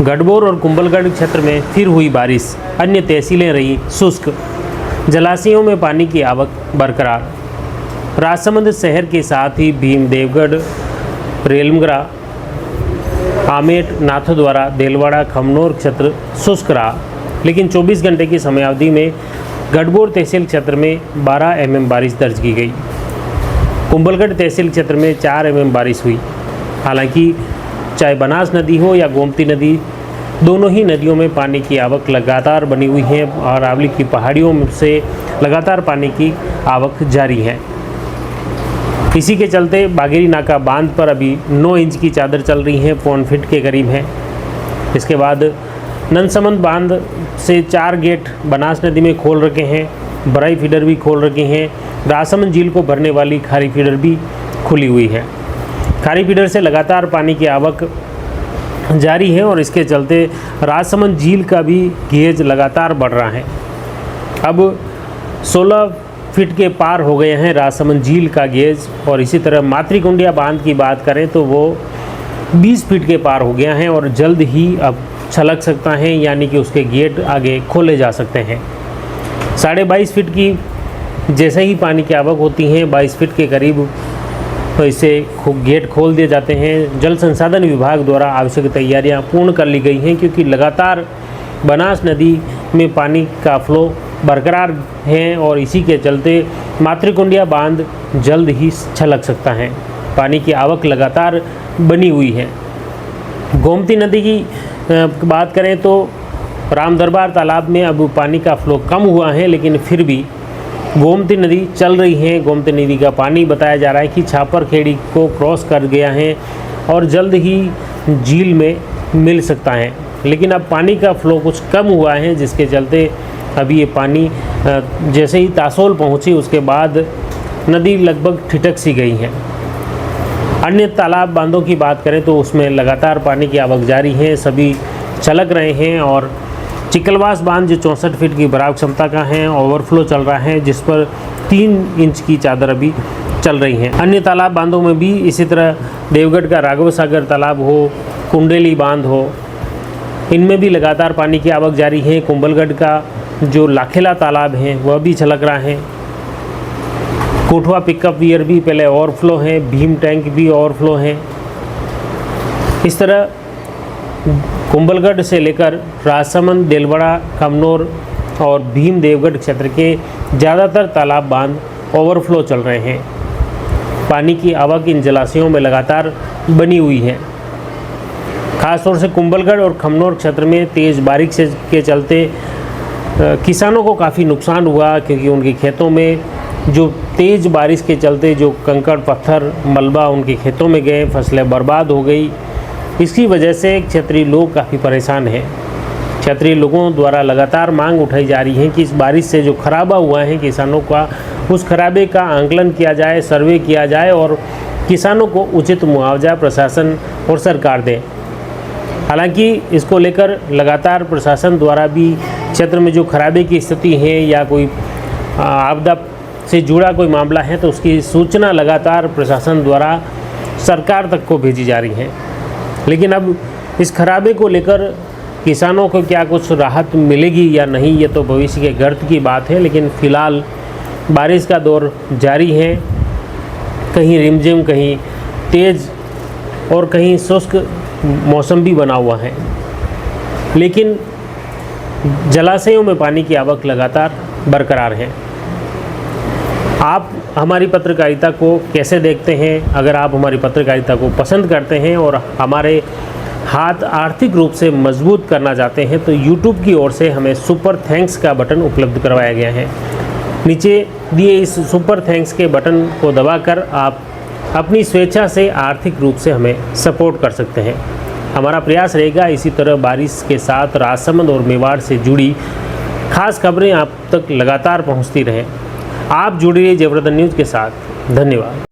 गढ़बोर और कुंभलगढ़ क्षेत्र में फिर हुई बारिश, अन्य तहसीलें रही शुष्क। जलाशयों में पानी की आवक बरकरार। राजसमंद शहर के साथ ही भीम, देवगढ़, रेलमगरा, आमेट, नाथद्वारा, देलवाड़ा, खमनोर क्षेत्र शुष्क रहा, लेकिन 24 घंटे की समयावधि में गढ़बोर तहसील क्षेत्र में 12 mm बारिश दर्ज की गई। कुंभलगढ़ तहसील क्षेत्र में 4 mm बारिश हुई। हालांकि चाहे बनास नदी हो या गोमती नदी, दोनों ही नदियों में पानी की आवक लगातार बनी हुई है और अरावली की पहाड़ियों से लगातार पानी की आवक जारी है। इसी के चलते बागेरी नाका बांध पर अभी 9 इंच की चादर चल रही है, 1 फीट के करीब है। इसके बाद नंदसमंद बांध से 4 गेट बनास नदी में खोल रखे हैं, बराई फीडर भी खोल रखे हैं। राजसमंद झील को भरने वाली खारी फीडर भी खुली हुई है। खारी फीडर से लगातार पानी की आवक जारी है और इसके चलते राजसमंद झील का भी गेज लगातार बढ़ रहा है। अब 16 फीट के पार हो गए हैं राजसमंद झील का गेज, और इसी तरह मातृकुंडिया बांध की बात करें तो वो 20 फीट के पार हो गया है और जल्द ही अब छलक सकता है, यानी कि उसके गेट आगे खोले जा सकते हैं। 22.5 फीट की जैसे ही पानी की आवक होती है, 22 फीट के करीब तो इसे गेट खोल दिए जाते हैं। जल संसाधन विभाग द्वारा आवश्यक तैयारियां पूर्ण कर ली गई हैं, क्योंकि लगातार बनास नदी में पानी का फ्लो बरकरार है और इसी के चलते मातृकुंडिया बांध जल्द ही छलक सकता है। पानी की आवक लगातार बनी हुई है। गोमती नदी की बात करें तो रामदरबार तालाब में अब पानी का फ्लो कम हुआ है, लेकिन फिर भी गोमती नदी चल रही है। गोमती नदी का पानी बताया जा रहा है कि छापर खेड़ी को क्रॉस कर गया है और जल्द ही झील में मिल सकता है, लेकिन अब पानी का फ्लो कुछ कम हुआ है, जिसके चलते अभी ये पानी जैसे ही तासोल पहुंची उसके बाद नदी लगभग ठिठक सी गई है। अन्य तालाब बांधों की बात करें तो उसमें लगातार पानी की आवक जारी है, सभी छलक रहे हैं। और चिकलवास बांध जो 64 फीट की भराव क्षमता का है, ओवरफ्लो चल रहा है, जिस पर 3 इंच की चादर अभी चल रही है। अन्य तालाब बांधों में भी इसी तरह देवगढ़ का राघव सागर तालाब हो, कुंडेली बांध हो, इनमें भी लगातार पानी की आवक जारी है। कुंभलगढ़ का जो लाखेला तालाब है वह भी छलक रहा है। कोठवा पिकअप वियर भी पहले ओवरफ्लो है, भीम टैंक भी ओवरफ्लो है। इस तरह कुंभलगढ़ से लेकर राजसमंद, देलवाड़ा, खमनोर और भीम देवगढ़ क्षेत्र के ज़्यादातर तालाब बांध ओवरफ्लो चल रहे हैं। पानी की आवक इन जलाशयों में लगातार बनी हुई है। खासतौर से कुंभलगढ़ और खमनोर क्षेत्र में तेज़ बारिश के चलते किसानों को काफ़ी नुकसान हुआ, क्योंकि उनके खेतों में जो तेज़ बारिश के चलते जो कंकड़ पत्थर मलबा उनके खेतों में गए, फसलें बर्बाद हो गई। इसकी वजह से क्षेत्रीय लोग काफ़ी परेशान हैं। क्षेत्रीय लोगों द्वारा लगातार मांग उठाई जा रही है कि इस बारिश से जो खराबा हुआ है किसानों का, उस खराबे का आंकलन किया जाए, सर्वे किया जाए और किसानों को उचित मुआवजा प्रशासन और सरकार दे। हालांकि इसको लेकर लगातार प्रशासन द्वारा भी क्षेत्र में जो खराबे की स्थिति है या कोई आपदा से जुड़ा कोई मामला है तो उसकी सूचना लगातार प्रशासन द्वारा सरकार तक को भेजी जा रही है। लेकिन अब इस खराबे को लेकर किसानों को क्या कुछ राहत मिलेगी या नहीं, ये तो भविष्य के गर्त की बात है। लेकिन फ़िलहाल बारिश का दौर जारी है, कहीं रिमझिम, कहीं तेज़ और कहीं शुष्क मौसम भी बना हुआ है। लेकिन जलाशयों में पानी की आवक लगातार बरकरार है। आप हमारी पत्रकारिता को कैसे देखते हैं? अगर आप हमारी पत्रकारिता को पसंद करते हैं और हमारे हाथ आर्थिक रूप से मजबूत करना चाहते हैं तो YouTube की ओर से हमें सुपर थैंक्स का बटन उपलब्ध करवाया गया है। नीचे दिए इस सुपर थैंक्स के बटन को दबाकर आप अपनी स्वेच्छा से आर्थिक रूप से हमें सपोर्ट कर सकते हैं। हमारा प्रयास रहेगा इसी तरह बारिश के साथ राजसमंद और मेवाड़ से जुड़ी खास खबरें आप तक लगातार पहुंचती रहें। आप जुड़िए जयवर्धन न्यूज़ के साथ। धन्यवाद।